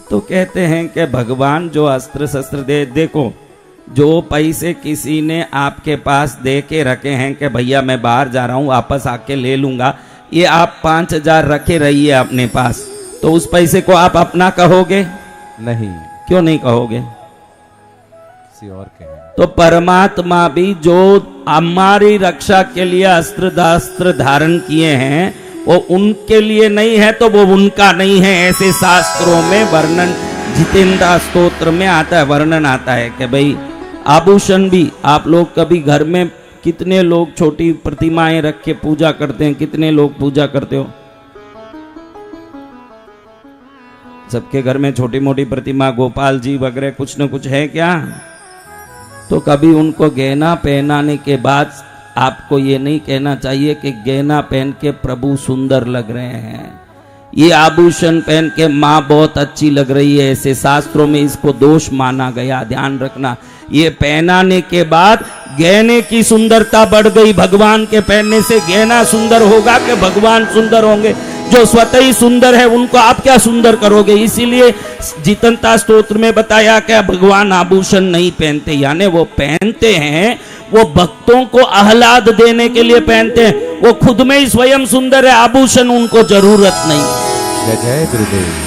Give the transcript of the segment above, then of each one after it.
तो कहते हैं कि भगवान जो अस्त्र शस्त्र दे, देखो जो पैसे किसी ने आपके पास दे के रखे हैं कि भैया मैं बाहर जा रहा हूँ वापस आके ले लूंगा, ये आप 5,000 रखे रहिए अपने पास, तो उस पैसे को आप अपना कहोगे? नहीं। क्यों नहीं कहोगे? किसी और के हैं। तो परमात्मा भी जो हमारी रक्षा के लिए अस्त्र दास्त्र धारण किए हैं वो उनके लिए नहीं है, तो वो उनका नहीं है। ऐसे शास्त्रों में वर्णन, जितेंद्र स्तोत्र में आता है, वर्णन आता है कि भाई आभूषण भी, आप लोग कभी घर में कितने लोग छोटी प्रतिमाएं रख के पूजा करते हैं? कितने लोग पूजा करते हो? सबके घर में छोटी मोटी प्रतिमा, गोपाल जी वगैरह कुछ न कुछ है क्या? तो कभी उनको गहना पहनाने के बाद आपको ये नहीं कहना चाहिए कि गहना पहन के प्रभु सुंदर लग रहे हैं, ये आभूषण पहन के माँ बहुत अच्छी लग रही है, ऐसे शास्त्रों में इसको दोष माना गया। ध्यान रखना, ये पहनाने के बाद गहने की सुंदरता बढ़ गई। भगवान के पहनने से गहना सुंदर होगा कि भगवान सुंदर होंगे? जो स्वतः ही सुंदर है उनको आप क्या सुंदर करोगे? इसीलिए जितंता स्तोत्र में बताया कि भगवान आभूषण नहीं पहनते, यानी वो पहनते हैं, वो भक्तों को आह्लाद देने के लिए पहनते हैं। वो खुद में ही स्वयं सुंदर है, आभूषण उनको जरूरत नहीं। जय जय गुरुदेव।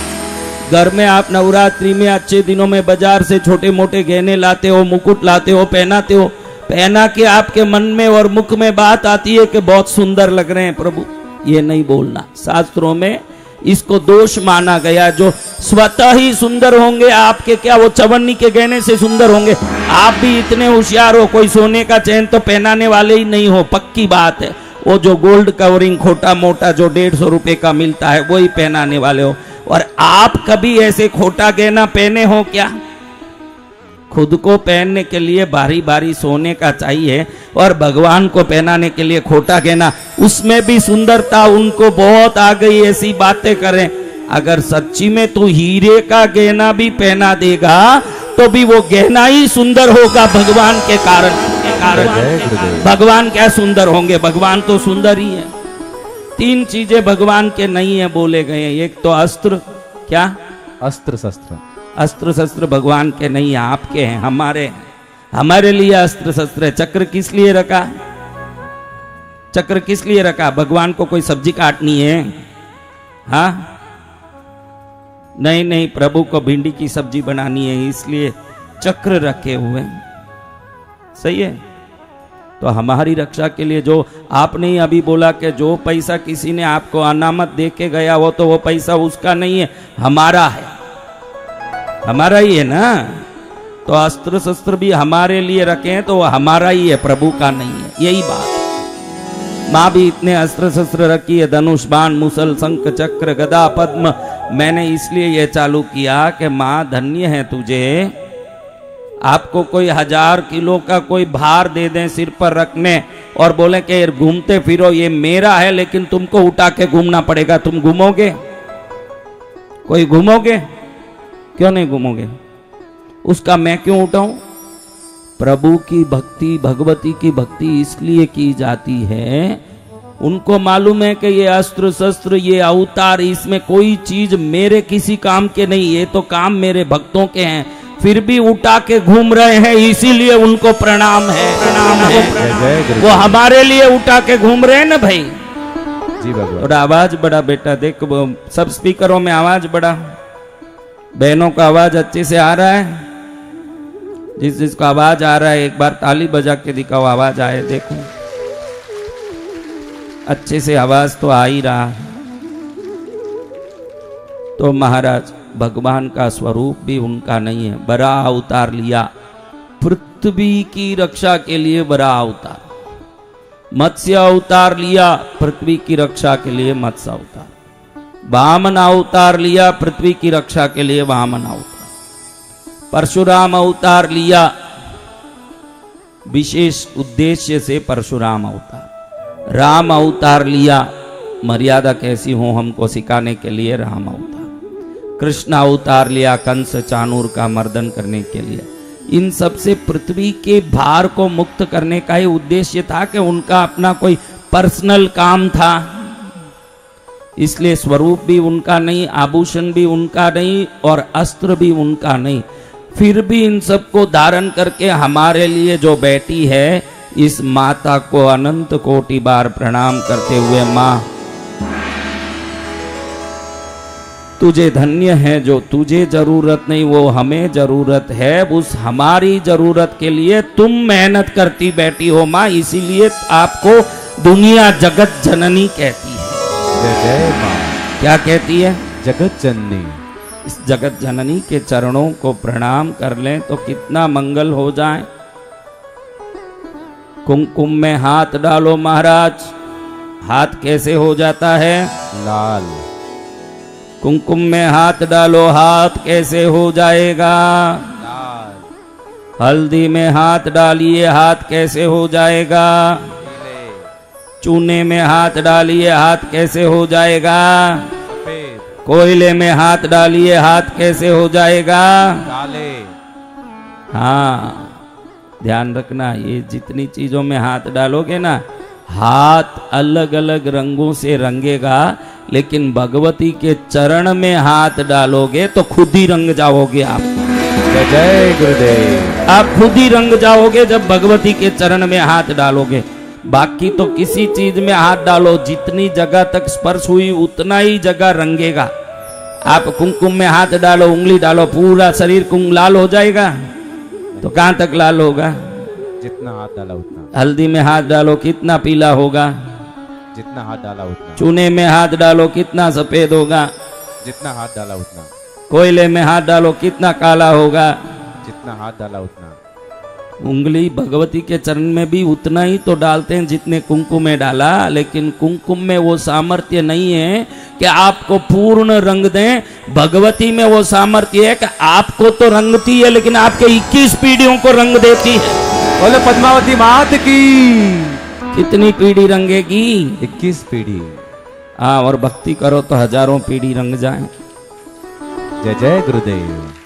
घर में आप नवरात्रि में अच्छे दिनों में बाजार से छोटे मोटे गहने लाते हो, मुकुट लाते हो, पहनाते हो, पहना के आपके मन में और मुख में बात आती है कि बहुत सुंदर लग रहे हैं प्रभु, ये नहीं बोलना। शास्त्रों में इसको दोष माना गया। जो स्वतः ही सुंदर होंगे आपके, क्या वो चवन्नी के गहने से सुंदर होंगे? आप भी इतने होशियार हो, कोई सोने का चैन तो पहनाने वाले ही नहीं हो, पक्की बात है। वो जो गोल्ड कवरिंग खोटा मोटा जो 150 रुपए का मिलता है वही पहनाने वाले हो। और आप कभी ऐसे खोटा गहना पहने हो क्या? खुद को पहनने के लिए भारी भारी सोने का चाहिए और भगवान को पहनाने के लिए खोटा गहना, उसमें भी सुंदरता उनको बहुत आ गई, ऐसी बातें करें। अगर सच्ची में तू हीरे का गहना भी पहना देगा तो भी वो गहना ही सुंदर होगा भगवान के कारण। भगवान क्या सुंदर होंगे? भगवान तो सुंदर ही है। 3 चीजें भगवान के नहीं है बोले गए हैं। एक तो अस्त्र, क्या? अस्त्र शस्त्र। अस्त्र शस्त्र भगवान के नहीं है, आपके हैं, हमारे हैं। हमारे लिए अस्त्र शस्त्र है। चक्र किस लिए रखा? चक्र किस लिए रखा? भगवान को कोई सब्जी काटनी है? हाँ नहीं नहीं, प्रभु को भिंडी की सब्जी बनानी है, इसलिए चक्र रखे हुए। सही है। तो हमारी रक्षा के लिए, जो आपने ही अभी बोला कि जो पैसा किसी ने आपको अनामत दे के गया हो तो वो पैसा उसका नहीं है, हमारा है, हमारा ही है ना। तो अस्त्र शस्त्र भी हमारे लिए रखे हैं तो वो हमारा ही है, प्रभु का नहीं है। यही बात। माँ भी इतने अस्त्र शस्त्र रखी है, धनुष बाण मुसल शंख चक्र गदा पद्म। मैंने इसलिए ये चालू किया कि माँ धन्य है तुझे। आपको कोई 1000 किलो का कोई भार दे दें सिर पर रखने और बोले कि घूमते फिरो ये मेरा है, लेकिन तुमको उठा के घूमना पड़ेगा, तुम घूमोगे? कोई घूमोगे? क्यों नहीं घूमोगे? उसका मैं क्यों उठाऊं? प्रभु की भक्ति, भगवती की भक्ति इसलिए की जाती है, उनको मालूम है कि ये अस्त्र शस्त्र, ये अवतार, इसमें कोई चीज मेरे किसी काम के नहीं, ये तो काम मेरे भक्तों के हैं, फिर भी उठा के घूम रहे हैं, इसीलिए उनको प्रणाम है, प्रणाम है। वो हमारे लिए उठा के घूम रहे हैं ना भाई। जी भगवान। थोड़ा आवाज बढ़ा बेटा, देख सब स्पीकरों में आवाज बढ़ा। बहनों का आवाज अच्छे से आ रहा है? जिस जिसको आवाज आ रहा है एक बार ताली बजा के दिखाओ, आवाज आए। देखो अच्छे से आवाज तो आ ही रहा है। तो महाराज भगवान का स्वरूप भी उनका नहीं है। बड़ा अवतार लिया पृथ्वी की रक्षा के लिए, बड़ा अवतार। मत्स्य अवतार लिया पृथ्वी की रक्षा के लिए, मत्स्य अवतार। वामन अवतार लिया पृथ्वी की रक्षा के लिए, वामन अवतार। परशुराम अवतार लिया विशेष उद्देश्य से, परशुराम अवतार। राम अवतार लिया मर्यादा कैसी हो हमको सिखाने के लिए, राम अवतार। कृष्ण अवतार लिया कंस चाणूर का मर्दन करने के लिए। इन सब से पृथ्वी के भार को मुक्त करने का ही उद्देश्य था कि उनका अपना कोई पर्सनल काम था। इसलिए स्वरूप भी उनका नहीं, आभूषण भी उनका नहीं और अस्त्र भी उनका नहीं, फिर भी इन सबको धारण करके हमारे लिए जो बैठी है, इस माता को अनंत कोटि बार प्रणाम करते हुए, मां तुझे धन्य है, जो तुझे जरूरत नहीं वो हमें जरूरत है, उस हमारी जरूरत के लिए तुम मेहनत करती बैठी हो मां, इसीलिए आपको दुनिया जगत जननी कहती है। जय जय मां। क्या कहती है? जगत जननी। इस जगत जननी के चरणों को प्रणाम कर लें तो कितना मंगल हो जाए। कुमकुम में हाथ डालो महाराज, हाथ कैसे हो जाता है? लाल। कुमकुम में हाथ डालो, हाथ कैसे हो जाएगा? लाल। हल्दी में हाथ डालिए, हाथ कैसे हो जाएगा? चूने में हाथ डालिए, हाथ कैसे हो जाएगा? सफेद। कोयले में हाथ डालिए, हाथ कैसे हो जाएगा? काले। हाँ, ध्यान रखना, ये जितनी चीजों में हाथ डालोगे ना, हाथ अलग अलग रंगों से रंगेगा, लेकिन भगवती के चरण में हाथ डालोगे तो खुद ही रंग जाओगे आप। जय जय गुरुदेव। आप खुद ही रंग जाओगे जब भगवती के चरण में हाथ डालोगे। बाकी तो किसी चीज में हाथ डालो, जितनी जगह तक स्पर्श हुई उतना ही जगह रंगेगा। आप कुमकुम में हाथ डालो, उंगली डालो, पूरा शरीर कुंग लाल हो जाएगा? तो कहां तक लाल होगा? जितना हाथ डाला उतना। हल्दी में हाथ डालो, कितना पीला होगा? जितना हाथ डाला उतना। चूने में हाथ डालो, कितना सफेद होगा? जितना हाथ डाला उतना। कोयले में हाथ डालो, कितना काला होगा? जितना हाथ डाला उतना। उंगली भगवती के चरण में भी उतना ही तो डालते हैं जितने कुमकुम में डाला, लेकिन कुमकुम में वो सामर्थ्य नहीं है कि आपको पूर्ण रंग दें। भगवती में वो सामर्थ्य है कि आपको तो रंगती है, लेकिन आपके 21 पीढ़ियों को रंग देती है। बोले पद्मावती मात की। कितनी पीढ़ी रंगेगी? 21 पीढ़ी। हाँ, और भक्ति करो तो हजारों पीढ़ी रंग जाए। जय जय गुरुदेव।